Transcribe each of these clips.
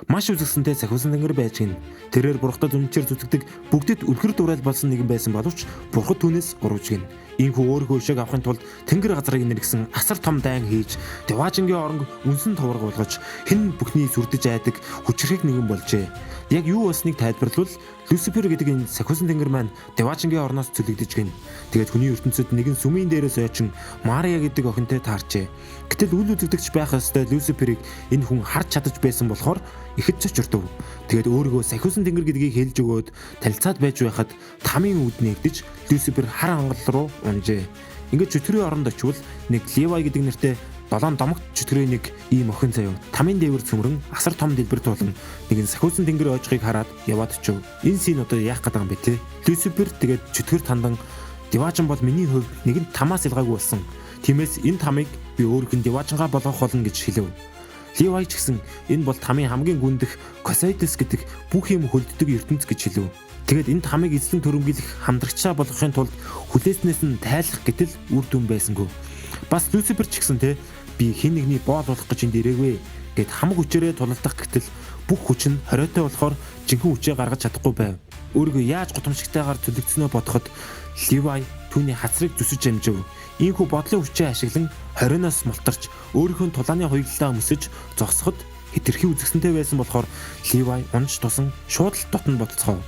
Маш үзэгсэнтэй сахиусан тэнгэр байж гин. Тэрээр бурхтад үнчээр зүтгэдэг бүгдэд үлгэр дуурайл болсон нэгэн байсан боловч бурхад түүнээс гурвж гин. Ийхүү өөрийнхөө ишиг авахын тулд тэнгэр газрыг нэргсэн асар том дайн хийж, Деважингийн оронг үнсэн товарга болгож хэн бүхний сүрдэж айдаг хүчрхэг нэгэн болжээ. Яг юу болсныг тайлбарлавал Люцифер гэдэг энэ сахиусан тэнгэр маань Деважингийн орноос цөлөгдөж гин. Тэгээд хүний ертөнцид нэгэн сүмийн дээрээс ойчин Мария гэдэг охинтой таарчээ. Гэтэл үл үзэгдэгч байх ёстой Люциферийг энэ хүн харж чадаж байсан болохоор ихэд цочирдов. Тэгээд өөрийгөө сахиусан тэнгэр гэдгийг хэлж өгөөд танилцаад байж байхад тамийн үд нэгдэж Люцифер хар хангал руу унжээ. Ингээд чөтгөрийн оронд очивол нэг Левай гэдэг нэртэй 7 домогт чөтгөрийн нэг ийм охин заяа тамийн дээвэр цөмрөн асар том дэлбэр туулан нэгэн сахиусан тэнгэр ойжхыг хараад яваад очив. Энэ син одоо яах гэдэг юм бэ те? Люцифер тэгээд чөтгөр тандан Деважин бол миний хувьд нэгэн тамаас илгаагүй болсон. Тиймээс энэ тамыг би өөрхөн Деважингаа болгох болно гэж хэлв. Левай ч гэсэн энэ бол тамийн хамгийн гүндэх Косайдес гэдэг бүх юм хөлддөг ертөнц гэж хэлв. Тэгээд энэ тамыг эзлэн төрөмгийлэх хамдрагчаа болгохын тулд хүлээснээс нь тайлах гэтэл үр дүн байсангүй. Бас Люцифер ч гэсэн те би хэн нэгний боол болох гэж энд ирээгүй гэд хамаг хүчээрээ тулалдах гэтэл бүх хүч нь хориотой болохоор жинхэнэ хүчээ гаргаж чадахгүй байв. Өөрийгөө яаж гутамшигтайгаар төлөвлөснөө бодоход Левай түүний хацрыг зүсэж амжив. Ийхүү бодлын хүчээ ашиглан хорионоос мултарч өөрийнхөө тулааны хоёулаа өмсөж зогсоход хэтэрхий үзэгсэнтэй байсан болохоор Левай унж тусан шууд л дотн болцгоо.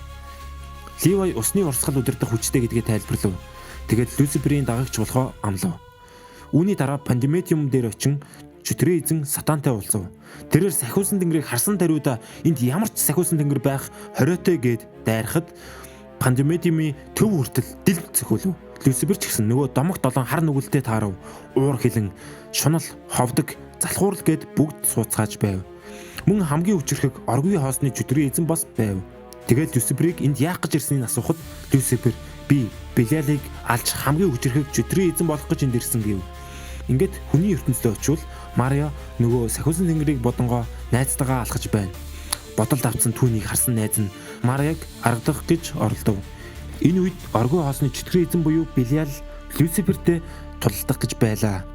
Левай усны урсгал удирдах хүчтэй гэдгээ тайлбарлав. Тэгээд Люциферийн дагагч болохоо амлав. Үүний дараа Пандемидиум дээр очин чөтгөрийн эзэн Сатантай уулзав. Тэрээр сахиусан тэнгэрийг харсан даруйда энд ямар ч сахиусан тэнгэр байх хориотой гэд дайрахад Пандемидиумын төв хүртэл дил цөхөлв. Люцифер ч гэсэн нөгөө домогт 7 хар нүгэлтэд таарав. Уур хилэн, шунал, ховдөг, залхуурал гэд бүгд сууцгааж байв. Мөн хамгийн хүчрхэг оргийн хоосны чөтгөрийн эзэн бас байв. Тэгээд Люциферийг энд яах гэж ирснийг асуухад Люцифер би Белиалыг алж хамгийн хүчрхэг чөтгөрийн эзэн болох гэж энд ирсэн гэв. Ингээд хүний ертөнцид очивол Мария нөгөө сахиусан тэнгэрийг бодонгоо найзтайгаа алхаж байна. Бодолд авсан түүнийг харсан найз нь Марияг аргадах гэж оролдов. Энэ үед оргоо хоосны чөтгөрийн эзэн буюу Белиал Люцифертэй тулалдах гэж байлаа.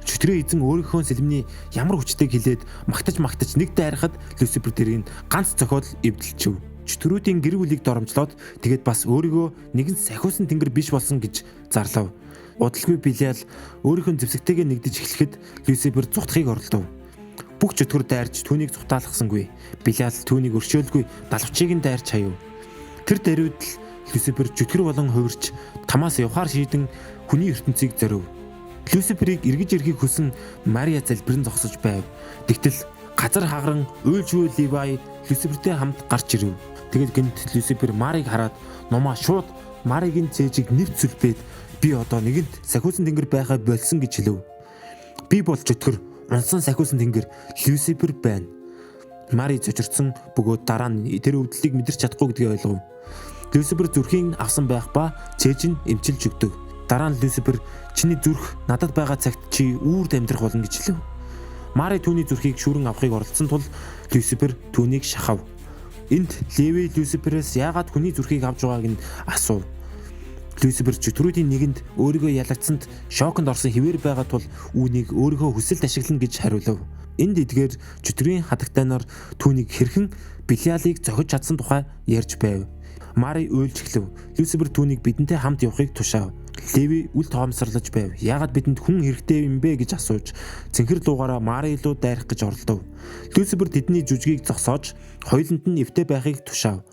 Чөтгөрийн эзэн өөрийнхөө сэлмний ямар хүчтэйг хилээд магтаж нэг дайрахад Люцифер тэрийг ганц цохиод эвдэлчив. Чөтгөрүүдийн гэр бүлийг доромжлоод тэгээд бас өөрийгөө нэгэн сахиусан тэнгэр биш болсон гэж зарлав. Удалгүй Белиал өөрийнхөө зэвсэгтэйгээ нэгдэж эхлэхэд Люцифер зүхтахыг оролдов. Бүх чөтгөр дайрч түүнийг зүхтаалгасангүй. Белиал түүнийг өршөөлгүй далавчийг нь дайрч хаяв. Тэр даруйд л Люцифер чөтгөр болон хувирч тамаас явхаар шийдэн хүний ертөнцийг зорив. Люциферийг эргэж ирэхийг хүсэн Мария залбирэн зогсож байв. Тэгтэл газар хагаран уйлжгүй Левай Люцифертэй хамт гарч ирэв. Тэгээд гэнт Люцифер Марийг хараад номоо шууд Маригийн цээжийг нэвт сүлбээд би одоо нэгэнт сахиусан тэнгэр байхаа болсон гэж хэлв. Би бол чөтгөр унсан сахиусан тэнгэр Люцифер байна. Мари цочирдсан бөгөөд дараа нь тэр өвдлийг мэдэрч чадахгүй гэдгийг ойлгов. Люцифер зүрхийн авсан байх ба цээж нь эмчилж өгдөг. Дараа нь Люцифер чиний зүрх надад байгаа цагт чи үүрд амьдрах болно гэж хэлв. Мари түүний зүрхийг шүүрэн авахыг оролдсон тул Люцифер түүнийг шахав. Энд Леви Люциферээс яагаад хүний зүрхийг авч байгааг нь асуув. Люцифер чөтгөрүүдийн нэгэнд өөрийгөө ялагдсанд шоконд орсон хэвээр байгаа тул үүнийг өөрийнхөө хүсэлд ашиглана гэж хариулав. Энд эдгээр чөтгөрийн хатагтайнаар түүнийг хэрхэн Белиалыг зохиж чадсан тухай ярьж байв. Мари уйлж эхлэв. Люцифер түүнийг бидэнтэй хамт явахыг тушаав. Леви үл тоомсорлож байв. Яагаад бидэнд хүн хэрэгтэй юм бэ гэж асууж цэнхэр луугаараа Мари руу дайрах гэж оролдов. Люцифер тэдний жүжигийг зогсоож хоёуланд нь эвтэй байхыг тушаав.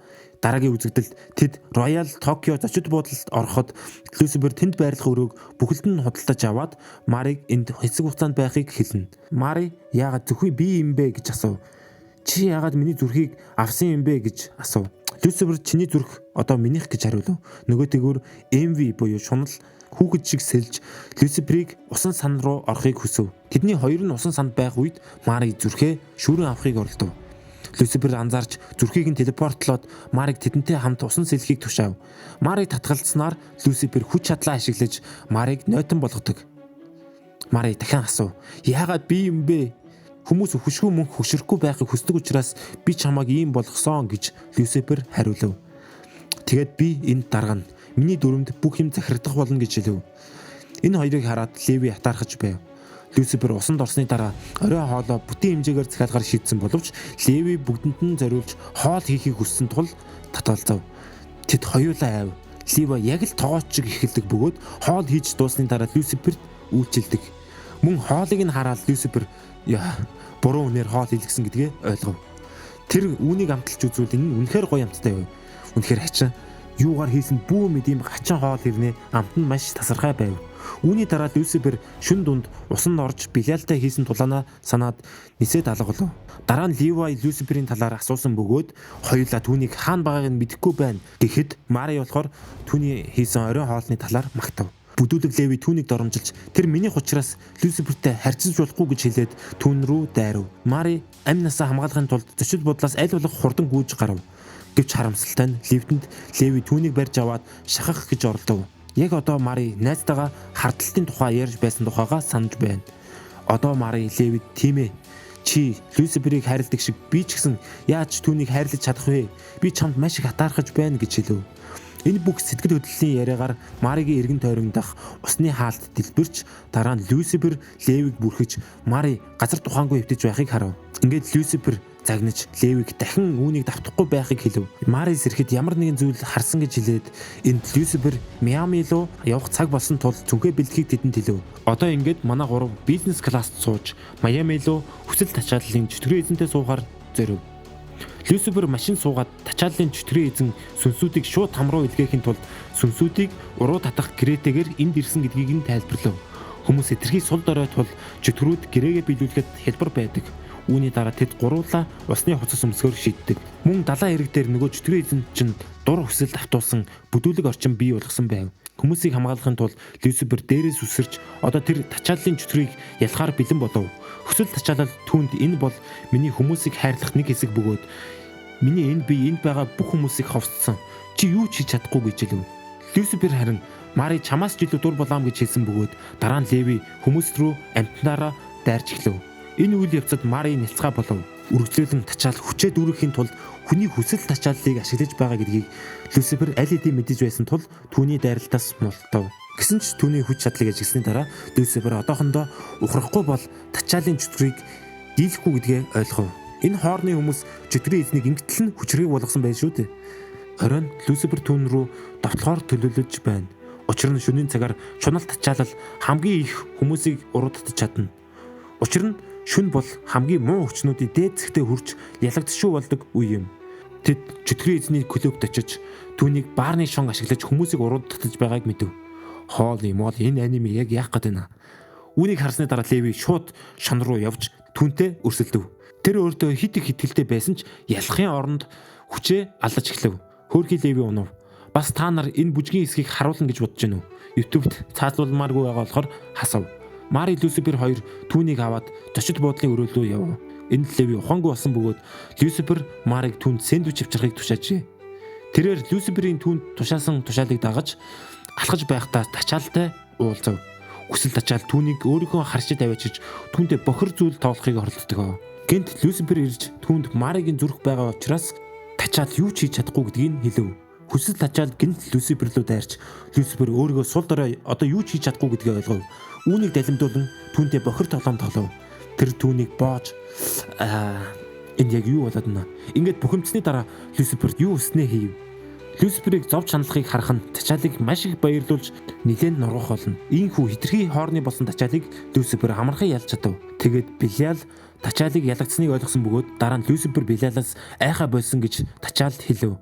Дараагийн үзэгдэлд тэд Роял Токио зочид буудалд ороход Люцифер тэнд байрлах өрөөг бүхэлд нь худалдаж аваад Мариг энд хэсэг хугацаанд байхыг хэлнэ. Мари яагаад зөвхөн би юм бэ гэж асуув. Чи яагаад миний зүрхийг авсан юм бэ гэж асуув. Люцифер чиний зүрх одоо минийх гэж хариулв. Нөгөөтэйгөр MV буюу шунал хүүхэд шиг сэлж Люциферийг усан сан руу орохыг хүсв. Тэдний хоёр нь усан санд байх үед Мари зүрхээ шүүрэн авахыг оролдов. Люцифер анзаарч зүрхийг нь телепортлоод Мариг тэдэнтэй хамт усан сэлхийг тушаав. Мариг татгалцснаар Люцифер хүч чадлаа ашиглаж Мариг нойтон болгодог. Мари дахин асуув. Яагаад би юм бэ? Хүмүүс өвхшгүй мөн хөшөрөхгүй байхыг хүсдэг учраас би чамайг ийм болгосон гэж Люцифер хариулв. Тэгээд би энд даргана. Миний дүрмд бүх юм захирагдах болно гэж хэлв. Энэ хоёрыг хараад Леви атаархаж байв. Люцифер усанд орсны дараа орой хоолоо бүтэн хэмжээгээр захиалахар шийдсэн боловч Леви бүгдэнд нь зориулж хоол хийхийг хүссэн тул татгалзав. Тэд хоёулаа айв. Леви яг л тоогооч шиг эхэлдэг бөгөөд хоол хийж дуусны дараа Люциферт үйлчилдэг. Мөн хоолыг нь хараад Люцифер буруу үнээр хоол хийлгсэн гэдгээ ойлгов. Тэр үүнийг амталж үзвэл энэ нь үнэхээр гоё амттай байв. Үнэхээр хачин юугаар хийсэн бүү мэдэм хачин хоол хэрнээ амт нь маш тасархай байв. Үүний дараа Люцифер шүн дунд усан орж Белиалтай хийсэн тулаанаа санаад нисээд алгалав. Дараа нь Леви Люциферийн талаар асуусан бөгөөд хоёулаа түүнийг хаана байгааг нь мэдэхгүй байна гэхэд Мари болохоор түүний хийсэн орой хоолны талаар магтав. Бүдүүлэг Леви түүнийг доромжилж тэр минийх учраас Люцифертэй харьцаж болохгүй гэж хэлээд түүн рүү дайрав. Мари амь насаа хамгаалахын тулд зочид бодлоос аль болох хурдан гүйж гарав. Гэвч харамсалтай нь Левитэнд Леви түүнийг барьж аваад шахах гэж оролдов. Яг одоо Мари найзтайгаа хардталтын тухай ярьж байсан тухайгаа санаж байна. Одоо Мари Левид тийм ээ. Чи Люциферийг хайрладаг шиг би ч гэсэн яаж түүнийг хайрлаж чадах вэ? Би чамд маш их атаархаж байна гэж хэлв. Энэ бүх сэтгэл хөдлөлийн яриагаар Маригийн эргэн тойронд дах усны хаалт дэлбэрч дараа нь Люцифер Левиг бүрхэж Мари газар тухаангүй хөвтөж байхыг харав. Ингээд Люцифер загнаж Левиг дахин үүнийг давтахгүй байхыг хэлв. Мари сэрэхэд ямар нэгэн зүйл харсан гэж хэлээд энд Люцифер Миами руу явах цаг болсон тул зүнхээ бэлтгэхийг тэдэнд хэлв. Одоо ингээд манай гурав бизнес класст сууж Майами руу хүсэл тачааллын чөтгөрийн эзэнтэй суухаар зорив. Люцифер машин суугаад тачааллын чөтгөрийн эзэн сүнсүүдийг шууд хам руу илгээхийн тулд сүнсүүдийг уруу татах гэрээтэйгээр энд ирсэн гэдгийг нь тайлбарлав. Хүмүүс этерхий сул дорой тул чөтгөрүүд гэрээгээ биелүүлэхэд хялбар байдаг. Үүний дараа тэд гуруула усны хуцас өмсгөр шийддэг. Мөн далайн эрэг дээр нөгөө чөтгөрийн эзэн чинь дур хүсэлд автуулсан бүдүүлэг орчин бий болгосон байв. Хүмүүсийг хамгаалахын тулд Люцифер дээрээс үсэрч одоо тэр тачааллын чөтгөрийг ялахаар бэлэн болов. Хүсэл тачаалал түүнд энэ бол миний хүмүүсийг хайрлах нэг хэсэг бөгөөд миний энэ би энд байгаа бүх хүмүүсийг ховсдсон. Чи юу ч хийж чадахгүй гэж хэлв. Люцифер харин Мари чамаас ч илүү дур болоом гэж хэлсэн бөгөөд дараа нь Леви хүмүүс рүү амтнаараа дайрч эхлэв. Энэ үйл явцад Мари нэлцгай болов. Үргэлжлүүлэн тачаал хүчээ дүүрэхийн тулд хүний хүсэл тачааллыг ашиглаж байгаа гэдгийг Люцифер аль хэдийн мэдэж байсан тул түүний дайралтаас мултав. Гэсэн ч түүний хүч чадлыг ажигласны дараа Люцифер одоохондоо ухрахгүй бол тачаалын чөтгөрийг дийлэхгүй гэдгээ ойлгов. Энэ хоорны хүмүүс чөтгөрийн эзнийг ингэтэл нь хүчрэг болгосон байж шүү дээ. Оройн Люцифер түүн рүү давтлахаар төлөвлөж байна. Учир нь шөнийн цагаар шунал тачаалал хамгийн их хүмүүсийг уруудтаж чадна. Учир нь шүн бол хамгийн муу хүчнүүдийн дээд зэгтээ хүрч ялагдшгүй болдог үе юм. Тэд чөтгөрийн эзний клубт очиж түүнийг баарны шон ашиглаж хүмүүсийг уруудтаж байгааг мэдэв. Хоол юм бол энэ аниме яг яах гээд байна. Үүнийг харсны дараа Леви шууд шон руу явж түүнтэй өрсөлдөв. Тэр өөртөө хит их хэтгэлтэй байсан ч ялахын оронд хүчээ алж эхлэв. Хөөрхий Леви унав. Бас та нар энэ бүжгийн хэсгийг харуулна гэж бодож байна уу? YouTube-д цаазлуулмааргүй байгаа болохоор хасав. Мари Люцифер хоёр түүнийг аваад зочид буудлын өрөөлөө яв. Энд Леви ухаангүй болсон бөгөөд Люцифер Мариг түүнд сэндвич авчрахыг тушаажээ. Тэрээр Люциферийн түүнд тушаасан тушаалыг дагаж алхаж байхдаа тачаалтай уулзав. Хүсэл тачаал түүнийг өөрийнхөө харшид аваачиж түүнтэй бохир зүйл тоглохыг оролддог. Гэнт Люцифер ирж түүнд Маригийн зүрх байгаа учраас тачаал юу ч хийж чадахгүй гэдгийг хэлв. Хүсэл тачаал гэнт Люцифер рүү дайрч Люцифер өөрийгөө сул дорой одоо юу ч хийж чадахгүй гэдгийг ойлгов. Үүнийг далимдуулан түүнтэй бохир тоглоом тоглов. Тэр түүнийг боож энэ яг юу болоод байна? Ингээд бухимдсны дараа Люцифер юу өснээ хийв. Люциферийг зовж шаналхыг харах нь тачаалыг маш их баярлуулж нэлээд нургах болно. Ийхүү хитрхи хоорны болсон тачаалыг Люцифер амархан ялж чадав. Тэгээд Белиал тачаалыг ялагдсныг ойлгосон бөгөөд дараа нь Люцифер Белиалаас айхаа болсон гэж тачаалд хэлв.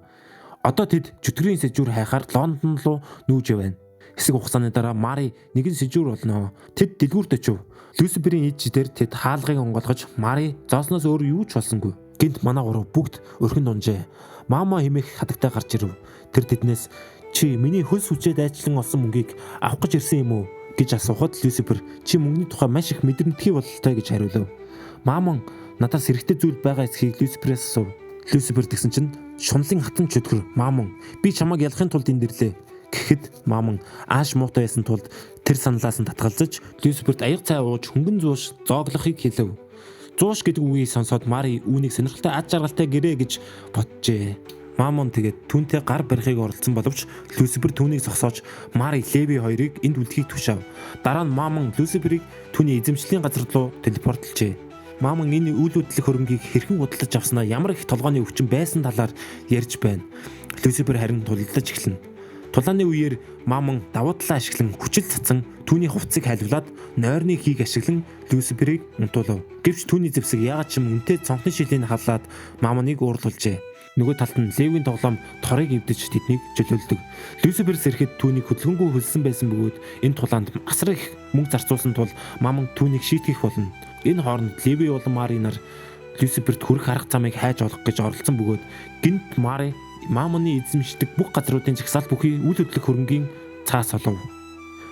Одоо тэд чөтгөрийн сэжүүр хайхаар Лондон руу нүүж явна. Хэсэг хугацааны дараа Мари нэгэн сэжүүр болно. Тэд дэлгүүрт очив. Люциферийн ид дээр тэд хаалгыг онгойлгож Мари зоосноос өөр юу ч болсонгүй. Гэнт манай гурав бүгд өрхөн дунжээ. Мама хэмээх хадагтай гарч ирв. Тэр тэднээс чи миний хөлс хүчээ дайчлан олсон мөнгийг авах гэж ирсэн юм уу гэж асуухад Люцифер чи мөнгөний тухай маш их мэдрэмтгий бололтой гэж хариулв. Маман надаас хэрэгтэй зүйл байгаа эсхийг Люцифераас асуув. Люцифер тэгсэн чинь шунлын хатан чөтгөр маман би чамайг ялахын тулд энд ирлээ гэхэд маман ааш муутай байсан тулд тэр саналаас нь татгалзаж Люциферт аяг цай ууж хөнгөн зууш зооглохыг хэлв. Зууш гэдэг үгийг сонсоод Мари үүнийг сонирхолтой ад жаргалтай гэрээ гэж боджээ. Мамон тэгээд түүнтэй гар барихыг оролцсон боловч Люцифер түүнийг зогсоож Мари Леви хоёрыг энд үлдэхийг тушаав. Дараа нь Мамон Люциферийг түүний эзэмшлийн газар руу телепортлжээ. Мамон энэ үйл хөдлөх хөрөнгийг хэрхэн худалдаж авснаа ямар их толгойн өвчин байсан талаар ярьж байна. Люцифер харин тулалдаж эхэлнэ. Тулааны үеэр Мамон давуу талаа ашиглан хүчил цацсан түүний хувцсыг хайлуулад нойрны хийг ашиглан Люциферийг унтуулав. Гэвч түүний зэвсэг яагаад ч юм үнэтэй цонхны шилийг халаад Мамоныг уурлуулжээ. Нөгөө талд нь Левийн тоглоом торыг эвдэж тэднийг чөлөөлдөг. Люцифер сэрэхэд түүнийг хөдөлгөөнгүй хөлсөн байсан бөгөөд энэ тулаанд асар их мөнгө зарцуулсан тул Мамон түүнийг шийтгэх болно. Энэ хооронд Леви болон Мари нар Люциферт хүрэх арга замыг хайж олох гэж оролцсон бөгөөд гинт Мари Мамоны эзэмшдэг бүх газруудын жагсаал бүхий үйл хөдлөх хөрөнгийн цаас олов.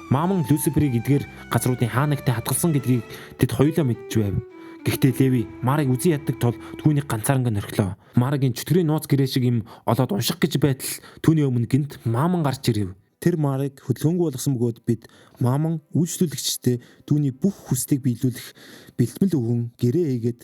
Мамон Люциферийг эдгээр газруудын хаанагтай хатгалсан гэдгийг тэд хоёулаа мэдж байв. Гэхдээ Леви Марыг үзэн яддаг тул түүнийг ганцаарнгаа нөрхлөө. Маригийн чөтгөрийн нууц гэрээ шиг юм олоод унших гэж байтал түүний өмнө гинт Мамон гарч ирэв. Тэр Марыг хөдөлгөөнгүй болгосон бөгөөд бид Мамон үйлчлүүлэгчтэй түүний бүх хүслийг биелүүлэх бэлтгэл өгөн гэрээ хийгээд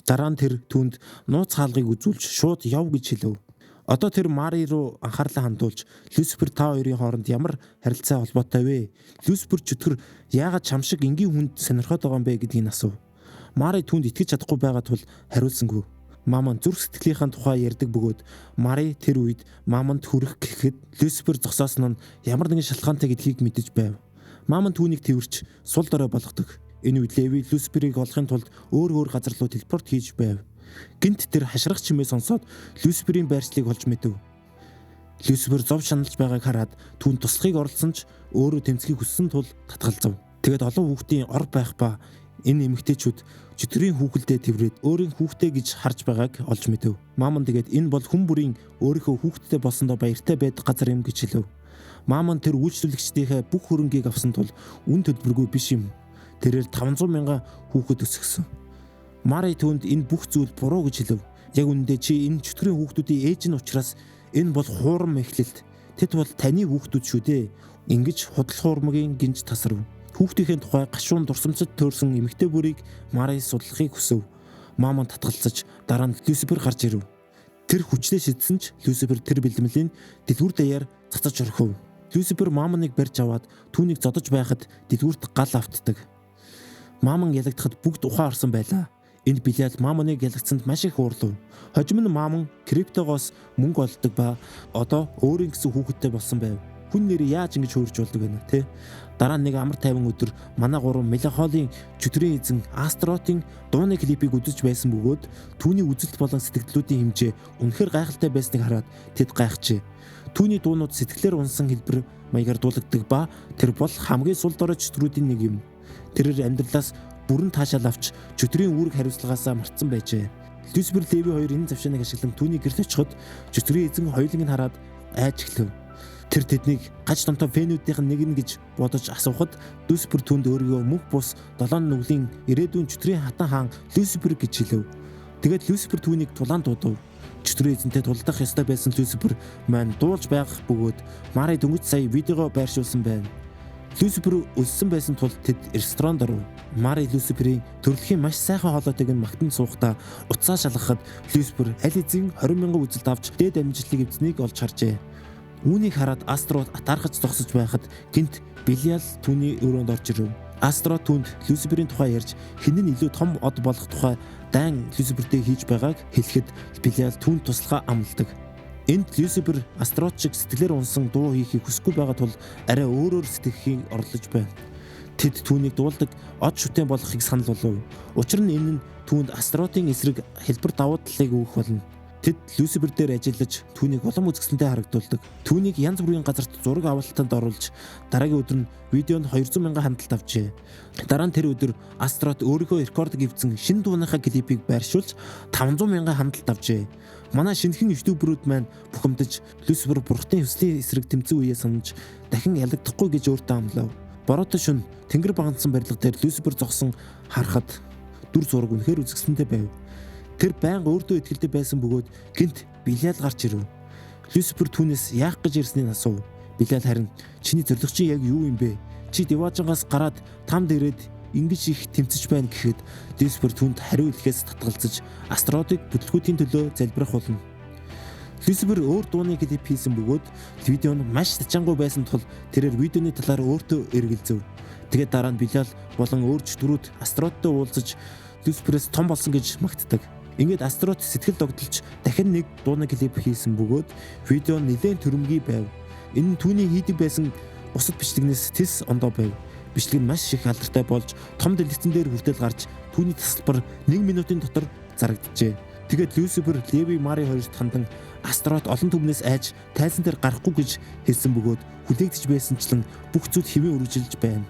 дараа нь тэр түүнд нууц хаалгыг үзүүлж шууд яв гэж хэлв. Одоо тэр Мари руу анхаарлаа хандуулж Люцифер та хоёрын хооронд ямар харилцаа холбоотой вэ? Люцифер чөтгөр яагаад чам шиг энгийн хүнд сонирхоод байгаа юм бэ гэдгийг асуув. Мари түүнд итгэж чадахгүй байгаа тул хариулсангүй. Мамон зүрх сэтгэлийнхэн тухай ярьдаг бөгөөд Мари тэр үед Мамонд хүрэх гэхэд Люцифер зогсоосон нь ямар нэгэн шалтгаантай гэдгийг мэдэж байв. Мамон түүнийг тэрвэрч сул дорой болгодог. Энэ үед Леви Люциферийг олохын тулд өөр газар руу телепорт хийж байв. Гинт тэр хашрах чимээ сонсоод Люциферийн байршлыг олж мэдэв. Люцифер зов шаналж байгааг хараад түүнд туслахыг оролцсон ч өөрөө тэмцэхийг хүссэн тул татгалзав. Тэгээд олон хүүхдийн ор байх ба энэ эмэгтэйчүүд чөтгөрийн хүүхэлдээ тэврээд өөрийн хүүхдээ гэж харж байгааг олж мэдэв. Мамон тэгээд энэ бол хүн бүрийн өөрийнхөө хүүхдтэй болсондоо баяртай байдаг газар юм гэж хэлв. Мамон тэр үйлчлүүлэгчдийнхээ бүх хөрөнгийг авсан тул үн төлбөргүй биш юм. Тэрээр 500,000 хүүхэд өсгсөн. Мари түүнд энэ бүх зүйл буруу гэж хэлв. Яг үнэндээ чи энэ чөтгөрийн хүүхдүүдийн ээж нь учраас энэ бол хуурам эхлэлт. Тэд бол таны хүүхдүүд шүү дээ. Ингэж худал хуурмгийн гинж тасарв. Хүүхдийн тухай гашуун дурсамжид төрсэн эмэгтэй бүрийг Мари судлахыг хүсв. Мамон татгалзаж дараа нь Люцифер гарч ирэв. Тэр хүчлээ шидсэн ч Люцифер тэр бэлэмлийн дэлгүүр даяар цацаж орхив. Люцифер Мамоныг барьж аваад түүнийг зодож байхад дэлгүүрт гал автдаг. Мамон ялагдахад бүгд ухаан орсон байлаа. Энд Белиал Мамоныг ялагдсанд маш их уурлав. Хожим нь Мамон криптогоос мөнгө олдог ба одоо өөрийн гэсэн хүүхэдтэй болсон байв. Хүн нэр яаж ингэж хөөрж болдог вэ те? Дараа нь нэг амар тайван өдөр манай гурван Мелахолийн чөтгөрийн эзэн Астротын дууны клипийг үзэж байсан бөгөөд түүний үзэлт болон сэтгэлдлүүдийн хэмжээ үнэхээр гайхалтай байсныг хараад тэд гайхжээ. Түүний дуунууд сэтгэлээр унсан хэлбэр маягаар дуулагддаг ба тэр бол хамгийн сул дорой чөтгөрүүдийн нэг юм. Тэрээр амьдралаас бүрэн таашаал авч чөтгөрийн үүрэг хариуцлагаасаа мартсан байжээ. Люцифер Леви хоёр энэ завшааныг ашиглан түүний гэрт очиход чөтгөрийн эзэн хоёулыг нь хараад айж эхлэв. Тэр тэднийг гач томтой фэнүүдийнх нь нэг нь гэж бодож асуухад Люцифер түүнд өөрийгөө мөнх бус 7 нүглийн ирээдүйн чөтгөрийн хатан хаан Люцифер гэж хэлв. Тэгээд Люцифер түүнийг тулаан дуудав. Чөтгөрийн эзэнтэй тулдах ёстой байсан Люцифер маань дуулж байх бөгөөд Мари дөнгөж сая видеого байршуулсан байна. Люцифер өлсөн байсан тул тэд ресторанд оров. Мари Люциферийн төрөлхийн маш сайхан хоолойтойг нь магтан суухдаа уцаа шалгахад Люцифер аль эзэн 20,000 үзэлт авч дээд амжилтыг эвдсэнийг олж харжээ. Үүнийг хараад Астрот атаархаж зогсож байхад гинт Белиал түүний өрөөнд орж ирэв. Астрот түүнд Люциферийн тухай ярьж хэн нь илүү том од болох тухай дайн Люцифертэй хийж байгааг хэлэхэд Белиал түүнд туслахаа амладаг. Энд Люцифер Астрот шиг сэтгэлээр унсан дуу хийхийг хүсэхгүй байгаа тул арай өөрөөр сэтгэхийн орлож байна. Тэд түүнийг дуулдаг од шүтэн болохыг санал болгов. Учир нь энэ нь түүнд Астротын эсрэг хэлбэр давуу талыг өгөх болно. Тэд Люцифер дээр ажиллаж түүнийг улам үзэсгэлэнтэй харагдуулдаг. Түүнийг янз бүрийн газарт зураг авалтанд оруулж дараагийн өдөр нь видеонд 200,000 хандлт авчээ. Дараа нь тэр өдөр Астрот өөрийнхөө рекорд гэвцэн шинэ дууныхаа клипийг байршуулж 500,000 хандлт авчээ. Манай шинэхэн ютуберүүд маань бухимдаж Люцифер бурхтын хүслийн эсрэг тэмцэн үеэ санаж дахин ялагдахгүй гэж өөртөө амлав. Бороотой шөнө тэнгэр багтсан барилга дээр Люцифер зогсон харахад дүр зураг үнэхээр үзэсгэлэнтэй байв. Тэр байнга өөртөө итгэлтэй байсан бөгөөд гинт Белиал гарч ирэв. Люцифер түүнээс яах гэж ирснийг асуув. Белиал харин чиний зорилго чи яг юу юм бэ? Чи Деважингаас гараад тамд ирээд ингэж их тэмцэж байна гэхэд Люцифер түүнд хариу хэлэхээс татгалзаж Астротыг бүтлгүүтийн төлөө залбирах болно. Люцифер өөр дууны клип хийсэн бөгөөд видео нь маш тачаангуй байсан тул тэрээр видеоны талаар өөртөө эргэлзэв. Тэгээд дараа нь Белиал болон өөр чөтгөрүүд Астроттой уулзаж Люциферээс том болсон гэж магтдаг. Ингээд Астрот сэтгэл догдолж дахин нэг дууны клип хийсэн бөгөөд видео нь нэлээд төрөмгий байв. Энэ нь түүний хийдэг байсан бусад бичлэгнээс тис ондоо байв. Бичлэг нь маш их алдартай болж том дэлгэцэн дээр хүртэл гарч түүний тасалбар 1 минутын дотор зарагджээ. Тэгээд Люцифер Леви Мари хоёрт хандан Астрот олон түмнээс айж тайзан дээр гарахгүй гэж хэлсэн бөгөөд хүлээгдэж байсанчлан бүх зүйл хэвэн үргэлжилж байна.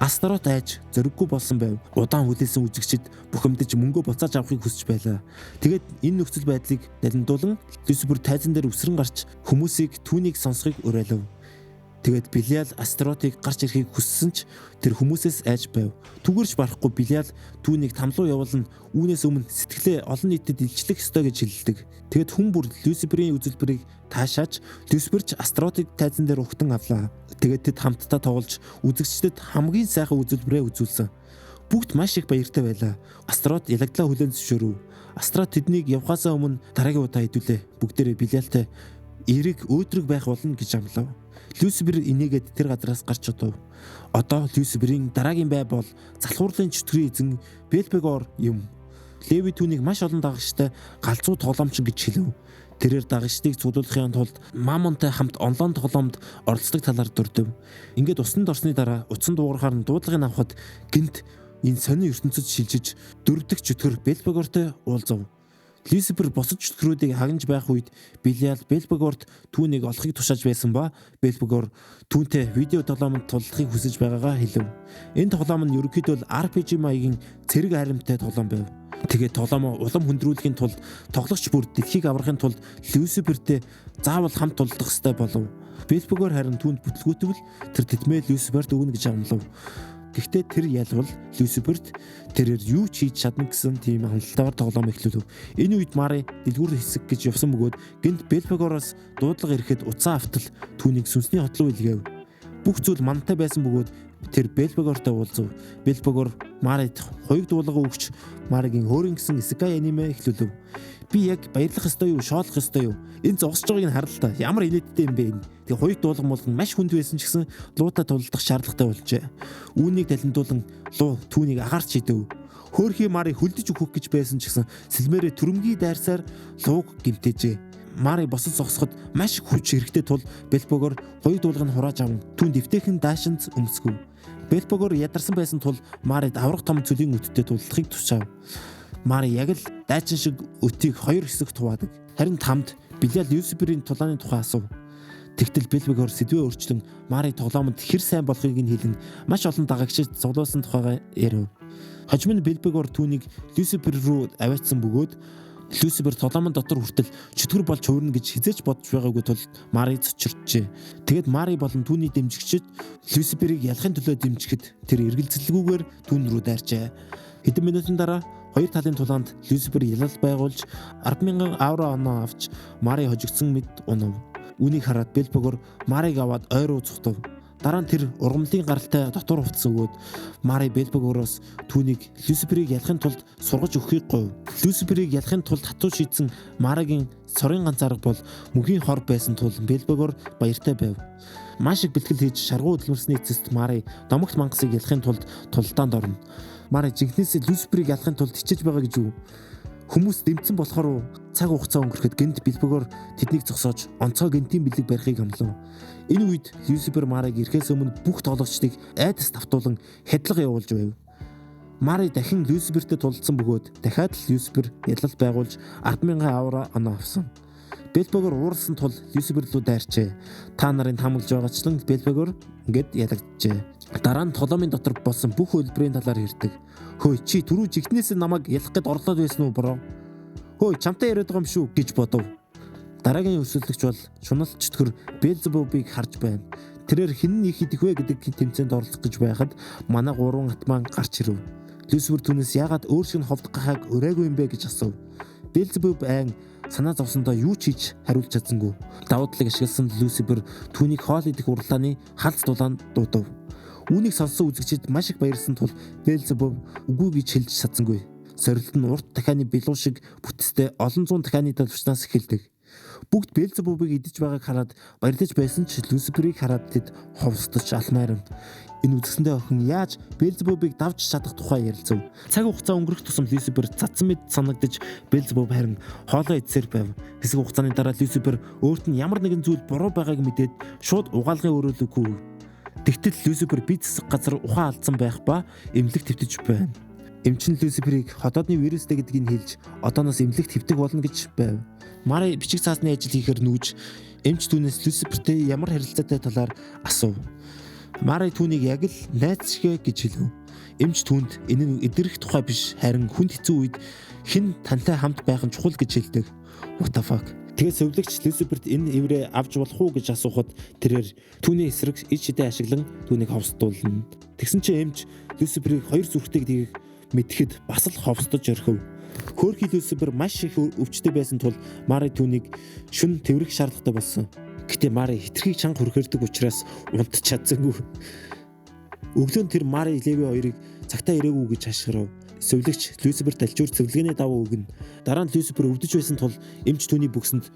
Астрот айж зориггүй болсон байв. Удаан хүлээсэн үзэгчид бухимдаж мөнгөө буцааж авахыг хүсэж байлаа. Тэгээд энэ нөхцөл байдлыг далиндуулан Люцифер тайзан дээр үсрэн гарч хүмүүсийг түүнийг сонсохыг уриалав. Тэгээд Белиал Астротыг гарч ирэхийг хүссэн ч тэр хүмүүсээс айж байв. Түгэрч барахгүй Белиал түүнийг тамлуу явуулна, үүнээс өмнө сэтгэлээ олон нийтэд илчлэх ёстой гэж хэлдэг. Тэгээд хүн бүр Люциферийн үзэлбэрийг таашааж Люциферч Астротыг тайзан дээр угтан авлаа. Тэгээд тэд хамтдаа тоглож үзэгчдэд хамгийн сайхан үзэлбэрээ үзүүлсэн. Бүгд маш их баяртай байлаа. Астрот ялагдлаа хүлээн зөвшөөрөв. Астрот тэднийг явхаасаа өмнө дараагийн удаа хэдүүлээ. Бүгдээрээ Белиалтай эерэг өөдрөг байх болно гэж амлав. Люцифер инээгээд тэр газраас гарч одов. Одоо Люциферийн дараагийн бай бол залхуурлын чөтгөрийн эзэн Белбегор юм. Леви түүнийг маш олон дагагчтай галзуу тоглоомч гэж хэлв. Тэрээр дагагчдыг цуглуулахын тулд Мамонтой хамт онлайн тоглоомд оролцдог талаар дурдв. Ингээд усанд орсны дараа утсан дуугарахаар нь дуудлагыг авахад гинт энэ сони ертөнцид шилжиж дөрөвдөг чөтгөр Белбегортой уулзав. Люцифер босод чөтгөрүүдийг хагнаж байх үед Белиал Белбегорт түүнийг олохыг тушааж байсан ба Белбегор түүнтэй видео тоглоомд тулахыг хүсэж байгаагаа хэлв. Энэ тоглоом нь ерөнхийдөө RPG маягийн цэрэг харимттай тоглоом байв. Тэгээд тоглоомоо улам хүндрүүлэхийн тулд тоглогч бүр дэлхийг аврахын тулд Люцифертэй заавал хамт тулдах ёстой болов. Белбегор харин түүнд бүтлгүүтвэл тэр тэтмээ Люциферт өгнө гэж амлав. Гэхдээ тэр ялгал Люциферт тэрээр юу ч хийж чадна гэсэн тийм хандлтаар тоглоом эхлэв. Энэ үед Мари дэлгүүр хэсэг гэж явсан бөгөөд гэнт Белбегороос дуудлага ирэхэд уцаа автал түүнийг сүнсний хот руу илгээв. Бүх зүйл мантай байсан бөгөөд тэр Белбегортой уулзав. Белбегор Марид хоёуг дуулга өгч Маригийн хөөрин гэсэн Исекай аниме эхлүүлв. Би яг баярлах ёстой юу, шоолох ёстой юу? Энэ зогсож байгааг нь харал та. Ямар инээдтэй юм бэ энэ? Тэгээ хоёуг дуулга бол маш хүнд байсан ч гэсэн луутай тулдах шаардлагатай болжээ. Үүнийг далиндуулан луу түүнийг агаарч идэв. Хөөрхий Мари хөлдөж өгөх гэж байсан ч гэсэн сэлмээрээ түрэмгий дайрсаар лууг гимтээжээ. Мари босод зогсоход маш их хүч хэрэгтэй тул Белбегор хоёуг дуулгыг хурааж аван түүн дэвтэйхэн даашинз өмсгөв. Белбегор ядарсан байсан тул Марид аврах том цөлийн өтөдтэй тулахыг тушаав. Мари яг л дайчин шиг өтийг хоёр хэсэгт хуваадаг. Харин тамд Белиал Люциферийн тулааны тухай асуув. Тэгтэл Белбегор сэдвээ өөрчлөн Мари тоглоомод хэр сайн болохыг нь хэлэн маш олон дагагчид зовлоосон тухайгаа ярив. Хожим нь Белбегор түүнийг Люцифер рүү аваачсан бөгөөд Люцифер тоглоомын дотор хүртэл чөтгөр болж хувирна гэж хизээж бодож байгаагүй тул Мари цочирчээ. Тэгэд Мари болон түүний дэмжигчид Люциферийг ялахын төлөө дэмжихэд тэр эргэлзэлгүйгээр түүн рүү дайрчээ. Хэдэн минутын дараа хоёр талын тулаанд Люцифер ялал байгуулж 10,000 евро оноо авч Мари хожигдсон мэд унав. Үүнийг хараад Белбегор Мариг аваад ой руу цухтав. Дараа нь тэр ургамлын гаралтай дотор хувцас өгөөд Мари Белбегороос түүнийг Люциферийг ялахын тулд сургаж өгөхийг говь. Люциферийг ялахын тулд хатуу шийдсэн Маригийн сорын ганц арга бол мөгийн хор байсан тул Белбегор баяртай байв. Маш их бэлтгэл хийж шаргуу хөдөлмөрсний эцэст Мари домогт мангасыг ялахын тулд тулдаанд орно. Мари жинхнээсээ Люциферийг ялахын тулд хичээж байгаа гэж үү? Хүмүүс дэмцэн болохоор цаг хугацаа өнгөрөхөд гэнт Белбегор тэднийг зогсоож онцгой гэнтийн бэлэг барихыг амлав. Энэ үед Люцифер Мариг ирэхээс өмнө бүх тоглогчдыг айдас давтуулан хэдлага явуулж байв. Мари дахин Люцифертэй тулдсан бөгөөд дахиад л Люцифер ялалт байгуулж 10,000 евро оноо авсан. Белбегор уурсан тул Люцифер рүү дайрчээ. Та нарын хамглаж байгаачлан Белбегор ингээд ялагджээ. Дараа нь тоглоомын дотор болсон бүх хөлбөрийн талаар ярьдаг. Хөөе чи түрүү жигтнээс намайг ялах гээд орлоод байсан уу броо? Хөөе чамтай яриад байгаа юм шүү гэж бодов. Дараагийн өсвөлөгч бол шуналт чөтгөр Белзебубыг харж байна. Тэрээр хэн нэг идэх вэ гэдэг тэмцээнд оролцох гэж байхад манай гурван атман гарч ирэв. Люцифер түүнээс яагаад өөр шиг ховдох гахааг өрөөгүй юм бэ гэж асуув. Белзебуб айн санаа зовсондоо юу ч хийж хариулж чадсангүй. Давуу талыг ашигласан Люцифер түүнийг хоол идэх уралдааны халз дулаанд дуудав. Үүнийг сонссон үзэгчид маш их баярлсан тул Белзебуб үгүй гэж хэлж чадсангүй. Сорилт нь урт дахианы билуу шиг бүтцтэй олон зуун дахианы талбарчнаас эхэлдэг. Бүгд Белзебубыг идэж байгааг хараад баярлаж байсан ч Люциферийг хараад тэд ховсдож алмаар юм. Энэ үзэсгэлэнтэй охин яаж Белзебубыг давж чадах тухай ярилцав. Цаг хугацаа өнгөрөх тусам Люцифер цадсан мэд санагдаж Белзебуб харин хоолоо идсээр байв. Хэсэг хугацааны дараа Люцифер өөрт нь ямар нэгэн зүйл буруу байгааг мэдээд шууд угаалгын өрөөлөггүй. Тэгтэл Люцифер бие засах газар ухаан алдсан байх ба эмнэлэг твтэж байна. Эмчин Люциферийг хотоодны вирустэй гэдгийг хэлж одооноос эмнэлэг твтэх болно гэж байв. Мари бичиг цаасны ажил хийхээр нүүж эмч түүнээс Люцифертэй ямар харилцаатай талаар асуув. Мари түүнийг яг л найз шиг гэж хэлв. Эмч түүнд энэ нь эдгэрэх тухай биш харин хүнд хэцүү үед хэн тантай хамт байх нь чухал гэж хэлдэг. What the fuck? Тэгээд сувлагч Люциферт энэ эврээ авч болох уу гэж асуухад тэрээр түүний эсрэг ид шидэ ашиглан түүнийг ховсдуулна. Тэгсэн чинь эмч Люциферийг хоёр зүрхтэйг тийг мэдхэд бас л ховсдож орхив. Хөөрхий Люцифер маш их өвчтөй байсан тул Мари түүнийг шүн тэврэх шаардлагатай болсон. Гэтэ Мари хитрхийг чанга хөрхөрдөг учраас унтч чадсангүй. Өглөө нь тэр Мари Леви хоёрыг цагтаа ирээгүй гэж хашгирав. Сувлагч Люцифер талчуур цэвэрлэгээний даваа өгнө. Дараа нь Люцифер өвдөж байсан тул эмч түүний бүксэнд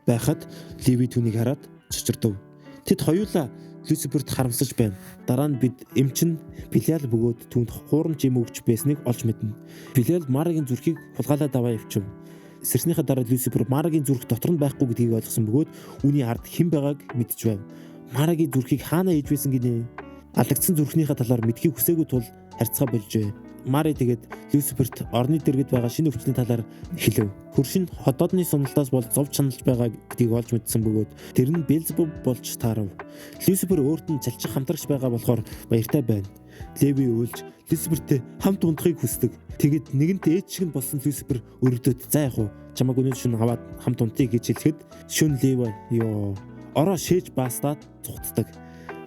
байхад Леви түүнийг хараад цочирдов. Тэд хоёулаа Люциферт харамсаж байна. Дараа нь бид эмчин Белиал бөгөөд түүнд хуурамч юм өгч байсныг олж мэднэ. Белиал Маригийн зүрхийг хулгайлаад аваа явчихв. Сэрснийхаа дараа Люцифер Маригийн зүрх дотор нь байхгүй гэдгийг ойлгосон бөгөөд үүний ард хэн байгааг мэдж байв. Маригийн зүрхийг хаанаа ээж байсан гинэ? Алагдсан зүрхнийхаа талаар мэдхийг хүсээгүй тул харьцаа болжээ. Мари тэгээд Люциферт орны дэргэд байгаа шинэ өвчний талаар хэлв. Хөршин хотоодны суналдаас бол зовж чаналж байгаа гэдгийг олж мэдсэн бөгөөд тэр нь Белзебуб болж таарав. Люцифер өөрт нь залчих хамтрагч байгаа болохоор баяртай байна. Леви уйлж Люцифертэй хамт унтахыг хүсдэг. Тэгэд нэгэнт ээж шиг нь болсон Люцифер өргөдөд "За яах вэ? Чамайг өнөө шөнө аваад хамт унтъя" гэж хэлэхэд шүн Леви ёо ороо шээж баастаад цугтдаг.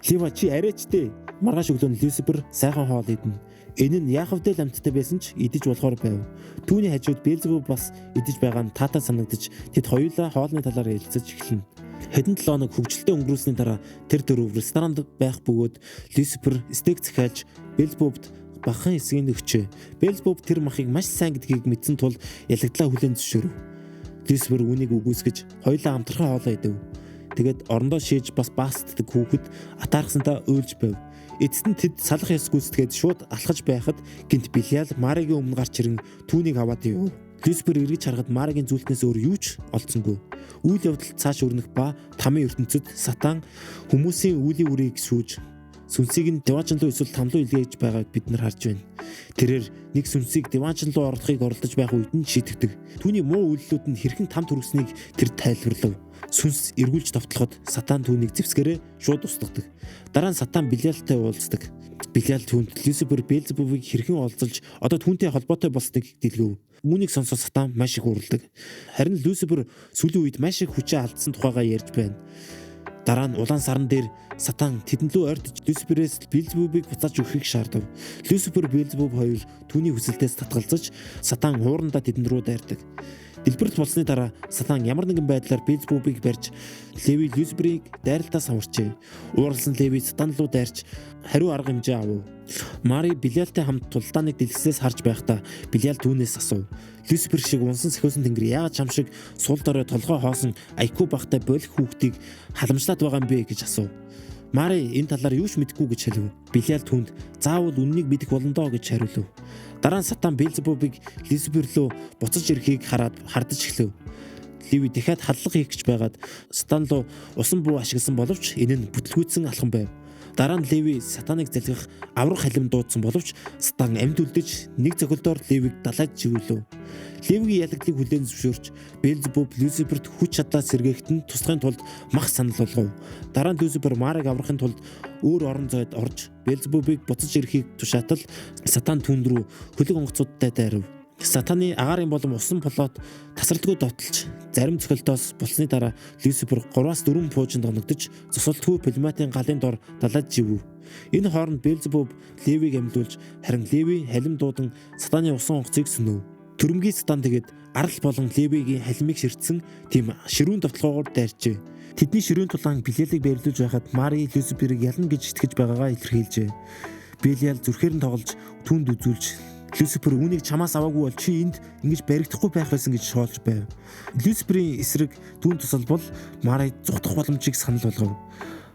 Леви чи арайчтэй. Маргааш өглөө нь Люцифер сайхан хоол идэнэ. Энэ нь Яаковтэй амттай байсан ч идэж болохоор байв. Түүний хажууд Белзебуб бас идэж байгаа нь таатай санагдаж тэд хоёулаа хоолны талаар ярилцаж эхэлнэ. Хэдэн 7 хоног хөвгөлтэй өнгөрөөсний дараа тэр дөрөв ресторанд байх бөгөөд Люцифер стейк захиалж Белзебубт бахан эсгийн өгчээ. Белзебуб тэр махыг маш сайн гэдгийг мэдсэн тул ялагдлаа хүлээн зөвшөөрөв. Люцифер үүнийг үгүйсгэж хоёулаа хамтран хоолоо идэв. Тэгээд орондоо шээж бас баастдаг хүүхэд атаархсантаа уйлж байв. Эцэст нь тэд салах ёс гүйцэтгээд шууд алхаж байхад гинт Белиал Маригийн өмнө гарч ирэн түүнийг аваад явв. Люцифер эргэж харахад Маригийн зүйлтнээс өөр юу ч олдсонгүй. Үйл явдал цааш өрнөх ба тамийн ертөнцид сатан хүмүүсийн үлийн үрийг сүүж сүнсийг нь диваачн руу эсвэл там руу илгээж байгааг бид нар харж байна. Тэрээр нэг сүнсийг диваачн руу оруулахыг оролдож байх үед нь шийдэгдэг. Түүний муу үйлдэлүүд нь хэрхэн там төрөснийг тэр тайлбарлав. Сүнс эргүүлж товтлоход сатан түүнийг зэвсгэрээ шууд устгадаг. Дараа нь сатан Белиалтай уулздаг. Белиал түүнд Люцифер Белзебубыг хэрхэн олзолж одоо түүнтэй холбоотой болсныг дэлгэв. Үүнийг сонсоод сатан маш их уралдаг. Харин Люцифер сүүлийн үед маш их хүчээ алдсан тухайгаа ярьж байна. Дараа нь улаан саран дээр сатан тэдэн лөө ойртож Люциферээс Белзебубыг буцааж өгөхийг шаардав. Люцифер Белзебуб хоёр түүний хүсэлтээс татгалзаж сатан хуурандаа тэдэн рүү дайрдаг. Дэлбэрэлт болсны дараа сатан ямар нэгэн байдлаар Белзебубыг барьж Леви Люциферийг дайралтаа самарчээ. Ууралсан Леви сатан руу дайрч хариу арга хэмжээ авав. Мари Белиалтай хамт тулдааныг дэлгэсээс харж байхдаа Белиал түүнээс асуув. Люцифер шиг унсан сахиусан тэнгэр яагаад чам шиг сул дорой толгой хоосон айку багтай болох хүүхдийг халамжлаад байгаа юм бэ гэж асуув. Мари энэ талаар юу ч мэдэхгүй гэж хэлв. Белиал түүнд заавал үннийг мэдэх болно доо гэж хариулв. Дараа нь сатан Белзебубыг Люцифер рүү буцаж ирэхийг хараад хардаж эхлэв. Леви дахиад халдлага хийх гэж байгаад сатан руу усан буу ашигласан боловч энэ нь бүтлгүйцсэн алхам байв. Дараа нь Леви сатаныг залгих аврах халим дуудсан боловч сатан амьд үлдэж нэг цохилдоор Левиг далайд живүүлв. Левигийн ялагдлыг хүлээн зөвшөөрч Белзебуб Люциферт хүч чадлаа сэргээхэд нь туслахын тулд мах санал болгов. Дараа нь Люцифер Марийг аврахын тулд өөр орон зайд орж Белзебубыг буцаж ирэхийг тушаатал сатан түүнд рүү хөлөг онгоцуудтай дайрав. Сатаны агаарын болон усан плот тасралтгүй довтолж зарим цохилтоос болсны дараа Люцифер 3-4 пуужинд оногдож цусалтгүй плематийн галын дор далайд живв. Энэ хооронд Белзебуб Левиг амьлуулж харин Леви халим дуудан сатаны усан онгоцыг сөнөв. Төрөмгийн сатан тэгээд арал болон Левигийн халимыг ширтсэн тийм ширүүн довтлогоор дайрчээ. Тэдний ширүүн тулаан Белиалыг барилуулж байхад Мари Люциферийг ялна гэж итгэж байгаагаа илэрхийлжээ. Белиал зүрхээр нь тоглож түүнд үзүүлж Люцифер үүнийг чамаас аваагүй бол чи энд ингэж баригдахгүй байх байсан гэж шоолж байв. Люциферийн эсрэг түүн тусал бол Марийг зүхтах боломжийг санал болгов.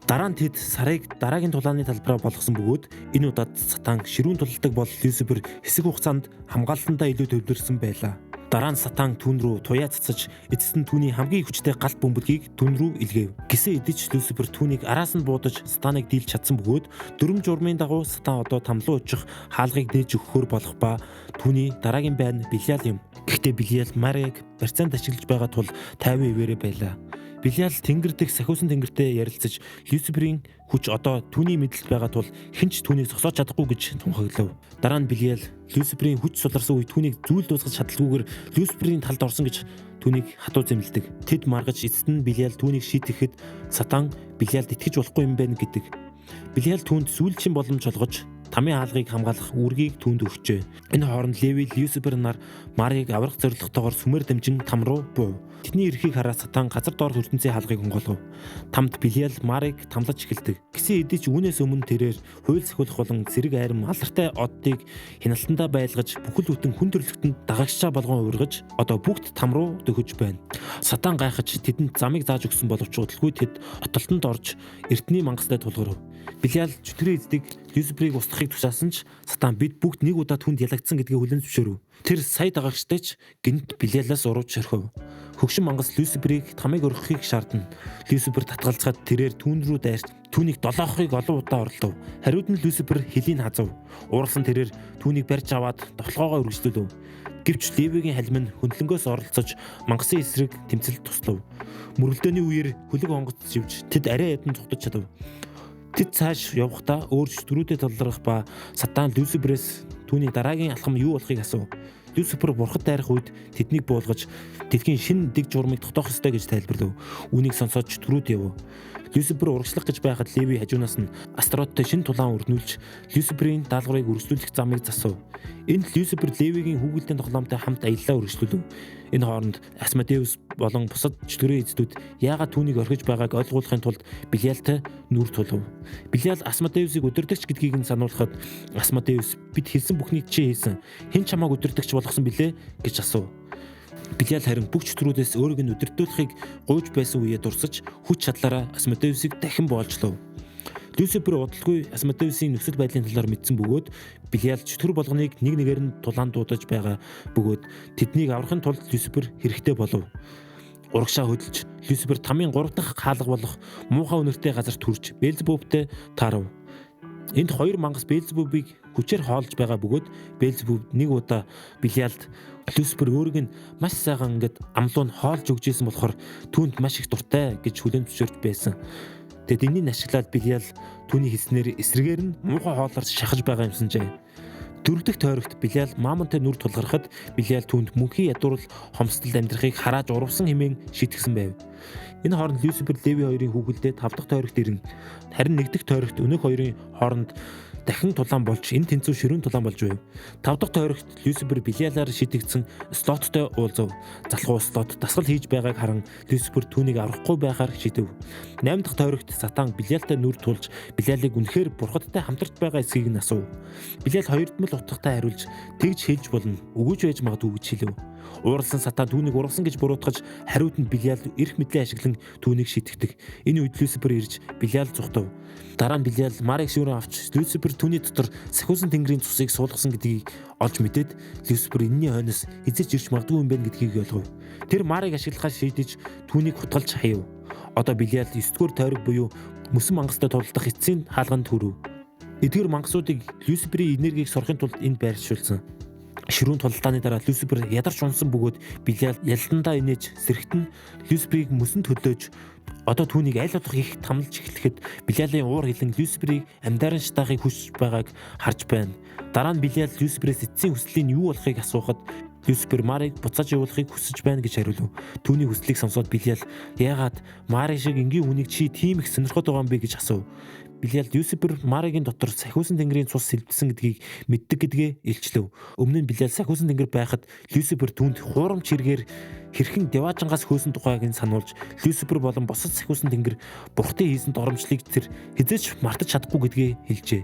Дараа нь тэд сарыг дараагийн тулааны талбараа болгосон бөгөөд энэ удаад сатан ширүүн тулалдаг бол Люцифер хэсэг хугацаанд хамгаалалтандаа илүү төвлөрсөн байлаа. Дараа нь сатан түүн рүү туяа цацаж эцэст нь түүний хамгийн хүчтэй галт бөмбөлгийг түүн рүү илгээв. Гисэн эдэж Люцифер түүнийг араас нь буудаж сатаныг дийлж чадсан бөгөөд дөрвөн журмын дагуу сатан одоо тамлуу очих хаалгыг нээж өгөхөөр болох ба түүний дараагийн байна Белиал юм. Гэхдээ Белиал Марийг барьцаанд ашиглаж байгаа тул 50 ивэрэ байлаа. Белиал тэнгэр дэх сахиусан тэнгэртэй ярилцаж Люциферийн хүч одоо түүний мэдлэлд байгаа тул хинч түүнийг зогсоож чадахгүй гэж тунхаглав. Дараа нь Белиал Люциферийн хүч суларсан үе түүнийг зүйл дуусгаж чадалгүйгээр Люциферийн талд орсон гэж түүнийг хатуу зэмлдэг. Тэд маргаж эцэст нь Белиал түүнийг шийтгэхэд сатан Белиалд итгэж болохгүй юм байна гэдэг. Белиал түүнд сүүлчийн боломж олгож тамийн хаалгыг хамгаалах үүргийг түүнд өгчээ. Энэ хооронд Леви Люцифер нар Марийг аврах зорилготойгоор сүмээр дамжин там руу буув. Тэдний эрхийг хараад сатан газар доор ертөнцийн хаалгыг онгойлгов. Тамд Белиал Марийг тамлаж эхэлдэг. Гисэн эдэж үүнээс өмнө тэрээр хууль сахиулах болон зэрэг айрам алдартай оддыг хяналтандаа байлгаж бүхэл бүтэн хүн төрлөختөнд дагагчаа болгон ургаж одоо бүгд там руу дөхөж байна. Сатан гайхаж тэдэнд замыг зааж өгсөн боловч удалгүй тэд отолтонд орж эртний мангастай тулгарв. Белиал чөтгөрийн эздэг Люциферийг устгахыг тушаасан ч сатан бид бүгд нэг удаа түнд ялагдсан гэдгийг хүлээн зөвшөөрөв. Тэр сая дагагчтай ч гинт Белиалаас урууж орхив. Хөгшин мангас Люциферийг тамыг орхихыг шаардна. Люцифер татгалзгаад тэрээр түүн рүү дайрч түүнийг долоохыг олон удаа орлов. Хариуд нь Люцифер хэлийг хазав. Уурсан тэрээр түүнийг барьж аваад довтлогоогоо үргэлжлүүлв. Гэвч Левигийн халим нь хөндлөнгөөс оролцож мангасын эсрэг тэмцэлд туслав. Мөрөлдөөний үеэр хөлөг онгоц живж тэд арай ядан цугтаж чадав. Тэд цааш явхдаа өөр чөтгөрүүдэд толрох ба сатан Люциферээс түүний дараагийн алхам юу болохыг асуув. Люцифер бурхад дайрах үед тэднийг буулгаж тэдгийн шинэ дэг журмыг тогтоох ёстой гэж тайлбарлав. Үүнийг сонсоод чөтгөрүүд яв. Люцифер урагшлах гэж байхад Леви хажуунаас нь Астроттой шинэ тулаан өрнүүлж Люциферийн даалгаврыг үргэлжлүүлэх замыг засав. Энд Люцифер Левигийн хүүгэлдийн тоглоомтой хамт аяллаа үргэлжлүүлв. Энэ хооронд Асмодеус болон бусад чөтгөрийн эзэдүүд яагаад түүнийг орхиж байгааг ойлгуулахын тулд Белиалтай нүр тулв. Белиал Асмодеусыг удирдагч гэдгийг нь сануулхад Асмодеус бид хэлсэн бүхнийг чи хийсэн. Хэн чамааг удирдагч болгосон бilé гэж асуув. Белиал харин бүх чөтгөрүүдээс өөрийг нь удирдуулахыг гуйж байсан үеэ дурсаж хүч чадлаараа Асмодеусыг дахин боолжлов. Люцифер удалгүй Асмодеусын нөхцөл байдлын талаар мэдсэн бөгөөд Белиал чөтгөр болгоныг нэг нэгээр нь тулаан дуудаж байгаа бөгөөд тэднийг аврахын тулд Люцифер хэрэгтэй болов. Урагшаа хөдөлж Люцифер тамийн 3 дахь хаалга болох муухай үнэртэй газар төрж Беелзебубтэй таарав. Энд хоёр мангас Беелзебубыг хүчээр хоолж байгаа бөгөөд Беелзебуб нэг удаа Белиалд Люцифер өөрийг нь маш сайхан ингээд амлуу нь хоолж өгч ийсэн болохоор түүнд маш их дуртай гэж хүлээн зөвшөөрч байсан. Тэгэд энэний ашиглаад Белиал түүний хэлснээр эсрэгээр нь муухай хоолоор шахаж байгаа юмсанжээ. Дөрөвдөх тойрогт Белиал Мамонтой нүр тулгархад Белиал түүнд мөнхийн ядуурл хомсдолд амьдрахыг харааж урвсан хэмээн шийтгсэн байв. Энэ хооронд Люцифер Леви хоёрын хүүгэлдээ 5 дахь тойрогт ирнэ. Харин 1 дахь тойрогт өнөөх хоёрын хооронд дахин тулаан болж энэ тэнцүү ширүүн тулаан болж байв. 5 дахь тойрогт Люцифер Белиалаар шийтгдсэн слоттой уулзав. Залхуу слот дасгал хийж байгааг харан Люцифер түүнийг аврахгүй байхаар шийдэв. 8 дахь тойрогт сатан Белиалтай нүр тулж Белиалыг үнэхээр бурхадтай хамтарч байгаа эсхийг нь асуув. Белиал хоёрдмол утгатай хариулж тэгж хэлж болно. Өгөөж байж магадгүй гэж хэлв. Ууралсан сатан түүнийг ургасан гэж буруутгаж хариуд нь Белиал эрх мэдлээ ашиглан түүнийг шийтгдэг. Энэ үед Люцифер ирж Белиал зүхтав. Дараа нь Белиал Марийг шүүрэн авч Люцифер түүний дотор сахиусан тэнгэрийн цусыг суулгасан гэдгийг олж мэдээд Люцифер энэний хойноос эзэж ирж магадгүй юм байна гэдгийг ойлгов. Тэр Марийг ашиглахаар шийдэж түүнийг хутгалж хаяв. Одоо Белиал 9-р тойрог буюу мөсөн мангастай тулдах эцсийн хаалганд хүрв. Эдгээр мангасуудыг Люциферийн энергийг сорохын тулд энд байршуулсан. Ширүүн тулалдааны дараа Люцифер ядарч унсан бөгөөд Белиал ялландаа инээж сэрэгтэн Люциферийг мөсөнд төлөөж одоо түүнийг аль болох их тамлж эхлэхэд Белиалын уур хилэн Люциферийг амьдаран шатаахыг хүсэж байгааг харж байна. Дараа нь Белиал Люциферээс эцсийн хүслийн юу болохыг асуухад Люцифер Марийг буцааж явуулахыг хүсэж байна гэж хариулв. Түүний хүслийг сонсоод Белиал яагаад Мари шиг энгийн хүнийг чи тийм их сонирхоод байгаа юм бэ гэж асуув. Белиал Люцифер Маригийн дотор сахиусан тэнгэрийн цус сэлбсэн гэдгийг мэддэг гэдгээ илчлэв. Өмнө нь Белиал сахиусан тэнгэр байхад Люцифер түүнд хуурамч хэрэгээр хэрхэн Деважангаас хөөсөн тухайг нь сануулж Люцифер болон бусад сахиусан тэнгэр бурхтын хийсэн доромжлыг тэр хизээч мартаж чадахгүй гэдгээ хэлжээ.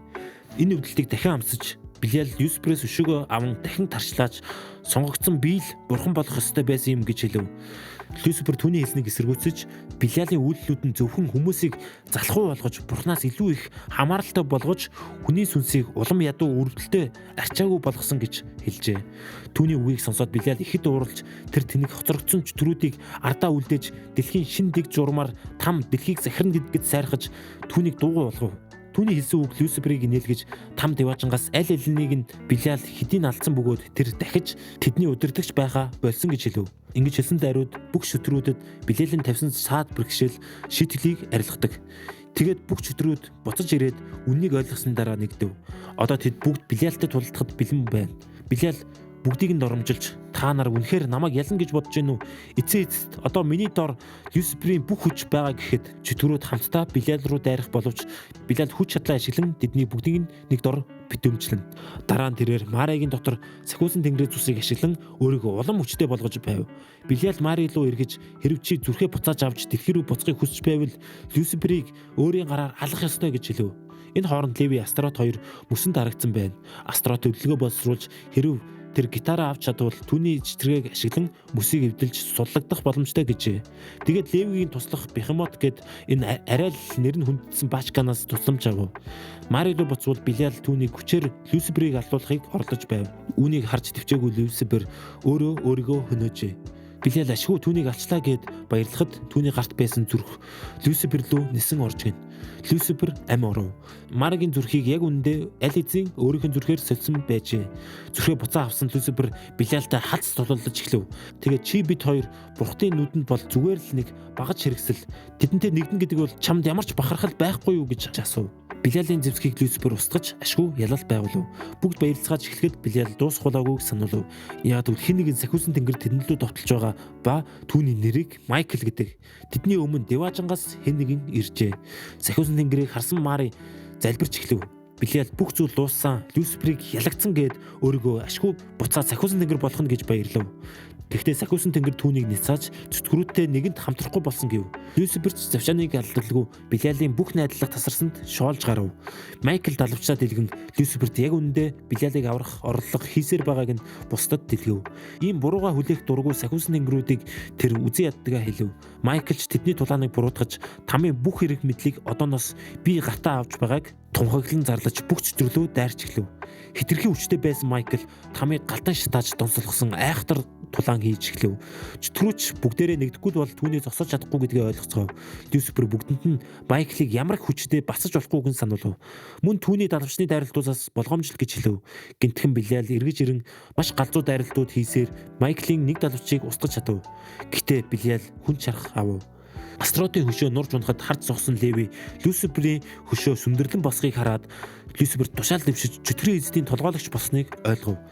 Энэ өвдөлтийг дахин амсаж Билиал Люциферээс өшөөгөө аван дахин тарчлаач сонгогдсон биел бурхан болох ёстой байсан юм гэж хэлв. Люцифер түүний хэлснийг эсэргүүцэж Билиалийн үйлдэлүүд нь зөвхөн хүмүүсийг залхуу болгож бурхнаас илүү их хамааралтай болгож хүний сүнсийг улам ядуу үрдэлтэй арчаагүй болгосон гэж хэлжээ. Түүний үгийг сонсоод Билиал ихэд ууралж тэр тэнэг хоцрогдсон чөтрүүдийг ардаа үлдээж дэлхийн шин дэг журмаар там дэлхийг захирна гэдгэд сайрхаж түүнийг дуугүй болгов. Түүний хэлсэн үг Люциферийг инээлгэж там деважингаас аль алинийг нь Билиал хэдийн алдсан бөгөөд тэр дахиж тэдний удирдагч байхаа болсон гэж хэлв. Ингэж хэлсэн даруйд бүх шөтрүүдэд Билиалын тавьсан саад бэрхшээл шийтгэлийг арилгадаг. Тэгээд бүх шөтрүүд буцаж ирээд үннийг ойлгосон дараа нэгдэв. Одоо тэд бүгд Билиалтай тулдахад бэлэн байна. Билиал бүгдийг нь доромжилж та нар үнэхээр намайг ялна гэж бодож байна уу? Эцэст одоо миний дор Люциферийн бүх хүч байгаа гэхэд чөтгөрүүд хамтдаа Билиал руу дайрах боловч Билиал хүч чадлаа ашиглан тэдний бүгдийг нь нэг дор битүүмжлэн. Дараа нь тэрээр Мариагийн дотор сахиусан тэнгэрийн цусыг ашиглан өөрийгөө улам хүчтэй болгож байв. Билиал Мари руу эргэж хэрв чи зүрхээ буцааж авч дэлхий рүү буцахыг хүсэж байвал Люциферийг өөрийн гараар алах ёстой гэж хэлв. Энэ хооронд Леви Астрот хоёр мөсөнд харагдсан байна. Астрот хөдөлгөөн боловсруулж хэрв тэр гитараа авч чадвал түүний чичрэгийг ашиглан мөсийг эвдэлж судлагдах боломжтой гэжээ. Тэгээд Левигийн туслах Бехемот гэд энэ арай л нэр нь хүндсэн баачганаас тусламж авав. Мари руу буцвал Билиал түүнийг хүчээр Люциферийг алуулахыг оролдож байв. Үүнийг харж төвчээгүй Люцифер өөрийгөө хөнөөжээ. Билиал ашгүй түүнийг алчлаа гэд баярлахад түүний гарт байсан зүрх Люцифер рүү нисэн орж гин. Люцифер ам оров. Маригийн зүрхийг яг үндэ аль эзэн өөрийнх нь зүрхээр сольсон байжээ. Зүрхээ буцаа авсан Люцифер Билиалтай хац тулуулж эхлэв. Тэгээд чи бид хоёр бурхтын нүдэнд бол зүгээр л нэг багаж хэрэгсэл. Тэдэнтэй нэгдэн гэдэг бол чамд ямар ч бахархал байхгүй юу гэж асуув. Билиалийн зэвсгийг Люцифер устгаж ашгүй ялал байгуулв. Бүгд баярлцгааж эхлэхэд Билиал дуусхуулаагүйг сануулв. Яг л хэн нэгэн сахиусан тэнгэр тэднэлүү довтолж байгаа ба түүний нэрийг Майкл гэдэг. Тэдний өмнө деважингаас хэн нэгэн иржээ. Сахиусан тэнгэрийг харсан Мари залбирч эхлэв. Билиал бүх зүйл дууссан, Люциферийг ялагдсан гэд өөрийгөө ашгүй буцаад сахиусан тэнгэр болгоно гэж баярлав. Гэхдээ сахиусан тэнгэр түүнийг ницааж зүтгрүүдтэй нэгэнд хамтрахгүй болсон гэв. Люциферч завшааныг алдалгүй Билиалийн бүх найдлага тасарсанд шоолж гарав. Майкл далавчаа дэлгэн Люциферт яг үнэндээ Билиалыг аврах орлого хийсээр байгааг нь бусдад дэлгэв. Ийм бурууга хүлээх дургүй сахиусан тэнгэрүүдийг тэр үзэн яддгаа хэлв. Майклч тэдний тулааныг буруутгаж тамийн бүх хэрэг мэдлийг одооноос би гартаа авч байгааг тунхаглан зарлаж бүх чөтгөрлөө дайрч эхлэв. Хитрхи хүчтэй байсан Майкл тамыг галдан шатааж донсолгосон айхтар тулаан хийж эхлэв. Чөтгөрүүч бүгдээрээ нэгдэхгүй бол түүний зогсож чадахгүй гэдгээ ойлгоцгоо. Люцифер бүгдэнд нь Майклыг ямар их хүчтэй басаж болохгүйг нь сануулв. Мөн түүний далавчны дайралтуудаас болгоомжл гэж хэлв. Гинтхэн Билиал эргэж ирэн маш галзуу дайралтууд хийсээр Майклийн нэг далавчийг устгаж чадав. Гэхдээ Билиал хүн чарах авав. Астротын хөшөө нурж унахад хард зогсон Леви Люциферийн хөшөө сүндэрлэн босхийг хараад Люцифер тушаал дэвшиж чөтгөрийн эзэдийн толгойлогч болсныг ойлгов.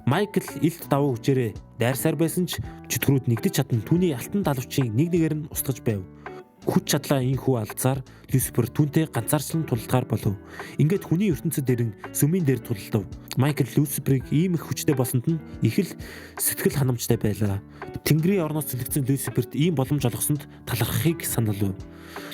Майкл илт давуу хүчээрээ дайрсаар байсан ч чөтгөрүүд нэгдэж чадан түүний алтан далавчийг нэг нэгээр нь устгаж байв. Хүч чадлаа инхүү алдсаар Люцифер түүнтэй ганцаарчлан тулалдахаар болов. Ингээд хүний ертөнцид дэрэн сүмийн дээр тулалдав. Майкл Люциферийг ийм их хүчтэй болсонд нь их л сэтгэл ханамжтай байлаа. Тэнгэрийн орноос зүлэгцэн Люциферт ийм боломж олгосонд талархахыг сануулв.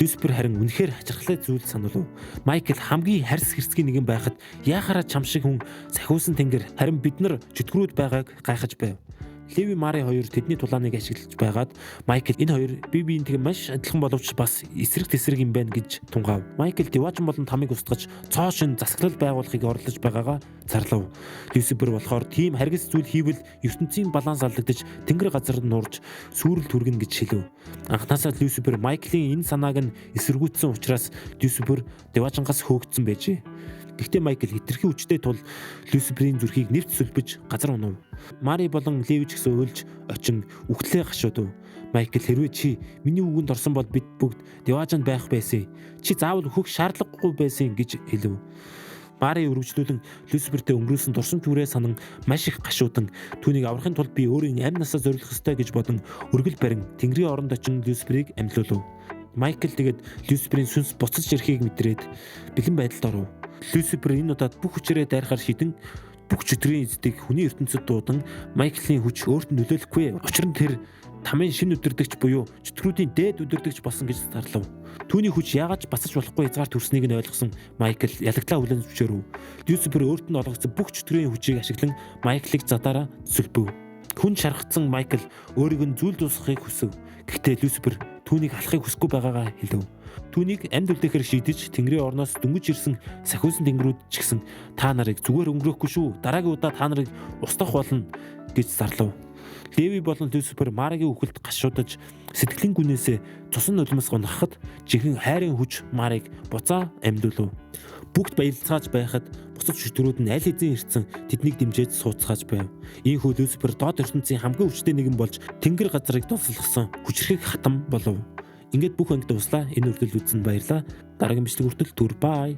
Люцифер харин үнэхээр хачирхлаа зүйл сануулв. Майкл хамгийн харьс хэрцгий нэгэн байхад яахаараа чам шиг хүн сахиусан тэнгэр харин бид нар чөтгөрүүд байгааг гайхаж байв. Леви Мари хоёр тэдний тулааныг ашиглаж байгаад Майкл энэ хоёр бие биентэйгээ маш адилхан боловч бас эсрэг тесрэг юм байна гэж тунгаав. Майкл деважин болон тамыг устгаж цоо шин засаглал байгуулахыг оролдож байгаагаа зарлав. Люцифер болохоор тийм харгас зүйл хийвэл ертөнцийн баланс алдагдаж тэнгэр газар нуурж сүрэл түргэн гэж хэлв. Анхнаасаа Люцифер Майклийн энэ санааг нь эсэргүүцсэн учраас Люцифер деважингаас хөөгдсөн байжээ. Гэхдээ Майкл хитрхи хүчтэй тул Люциферийн зүрхийг нэвт сүлбэж газар унав. Мари болон Леви ч гэсэн уйлж очин үхтлээ гашуудав. Майкл хэрвээ чи миний үгэнд орсон бол бид бүгд деважинд байх байсан. Чи заавал өөхөх шаардлагагүй байсан гэж хэлв. Мари өргөжлүүлэн Люцифертэй өнгөрөөсөн дурсамж хүрээ санан маш их гашуудан түүнийг аврахын тулд би өөрийн амь насаа зориулах ёстой гэж бодон өргөл барин тэнгэрийн оронд очин Люциферийг амьлуулв. Майкл тэгээд Люциферийн сүнс буцаж ирэхийг мэдрээд бэлэн байдалд оров. Люцифер энэ удаад бүх хүчээрээ дайрахаар шийдэн бүх чөтгөрийн эзэдийг хүний ертөнцид дуудан Майклийн хүч өөрт нь нөлөөлөхгүй. Учир нь тэр тамийн шинэ өдөрдөгч буюу чөтгөрүүдийн дээд өдөрдөгч болсон гэж зарлав. Түүний хүч яагаад ч басаж болохгүй хязгаар төрснийг нь ойлгосон Майкл ялагдлаа хүлээн зөвшөөрөв. Люцифер өөрт нь олгогдсон бүх чөтгөрийн хүчийг ашиглан Майклыг задаараа зүлбэв. Хүн шаргацсан Майкл өөрийг нь зүйл дуусгахыг хүсэв. Гэхдээ Люцифер түүнийг алахыг хүсэхгүй байгаагаа хэлв. Түүнийг амьд үлдээхээр шийдэж Тэнгэрийн орноос дөнгөж ирсэн сахиусан тэнгэрүүд ч гэсэн та нарыг зүгээр өнгөрөөхгүй шүү. Дараагийн удаа та нарыг устгах болно гэж зарлав. Леви болон Люцифер Марагийн үхэлд гашуудаж сэтгэлийн гүнээсээ цусан нулимс гонхоход жинхэнэ хайрын хүч Марыг буцаа амьдуулв. Бүгд баярлцааж байхад бусад чөтгөрүүд нь аль хэзээ ирсэн тэднийг дэмжиж сууцгааж байв. Ийхүү Люцифер доод ертөнцийн хамгийн хүчтэй нэгэн болж тэнгэр газрыг тусалгасан хүчрхэг хатам болов. Ингээд бүх ангид дуслаа. Энэ үрдэл үзсэн баярлаа. Дараагийн бичлэг хүртэл түр бай.